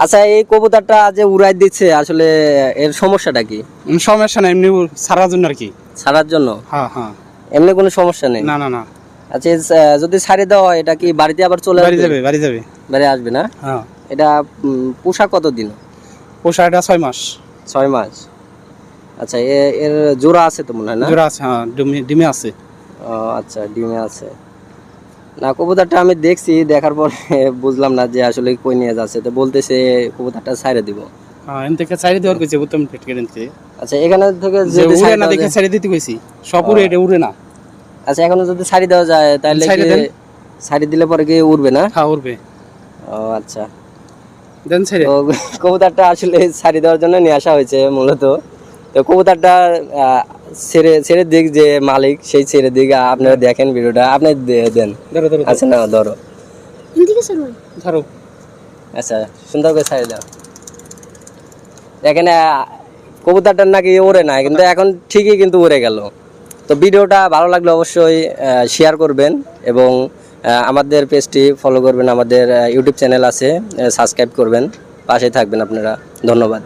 আচ্ছা, এই কবুতরটা যে উড়াই দিচ্ছে আসলে এর সমস্যাটা কি? সমস্যা নাই, এমনি ছাড়ার জন্য আর কি। ছাড়ার জন্য? হ্যাঁ হ্যাঁ। এমনি কোনো সমস্যা নেই? না না না, আচ্ছা, যদি ছাড়ি দেওয়া হয় এটা কি বাড়িতে আবার চলে বাড়ি আসবে? যাবে, বাড়ি যাবে। বাড়ি আসবে না? হ্যাঁ। এটা পোষা কতদিন? পোষা এটা 6 মাস। 6 মাস। আচ্ছা, এর জোড়া আছে তো মনে হয় না? জোড়া আছে, হ্যাঁ, ডিমে আছে। ও আচ্ছা, ডিমে আছে। না, কবুতরটা আমি দেখছি, দেখার পরে বুঝলাম না যে আসলে কই নিয়ে যাচ্ছে, তো বলতেছে কবুতরটা ছাইড়ে দিব। হ্যাঁ, এন থেকে ছাড়ি দেওয়ার কইছে, উত্তম ফেটকে দিতে। আচ্ছা, এখানে থেকে যে যদি উড়ে ছাড়ি না দেওয়া দেখে যায়- ছাড়ি দিতে কইছি, সব উড়ে, এটা উড়ে না। আচ্ছা, এখনো যদি ছাড়ি দেওয়া যায় তাহলে ছাইড়ে কি দেন। ছাড়ি দিলে পরে কি উড়বে না? হ্যাঁ, উড়বে। ও আচ্ছা, দেন ছেড়ে। তো কবুতরটা আসলে ছাড়ি দেওয়ার জন্য নিয়ে আসা হয়েছে মূলত। তো কবুতরটা ছেড়ে ছেড়ে দিক, যে মালিক সেই ছেড়ে দিক। আপনারা দেখেন ভিডিওটা, আপনি দেন। ধরো ধরো আচ্ছা, না ধরো। ধরো। আচ্ছা, সুন্দর করে ছাড়ি দাও। দেখেন, কবুতরটা নাকি ওড়ে না, কিন্তু এখন ঠিকই কিন্তু উড়ে গেল। তো ভিডিওটা ভালো লাগলে অবশ্যই শেয়ার করবেন এবং আমাদের পেজটি ফলো করবেন। আমাদের ইউটিউব চ্যানেল আছে, সাবস্ক্রাইব করবেন, পাশে থাকবেন আপনারা। ধন্যবাদ।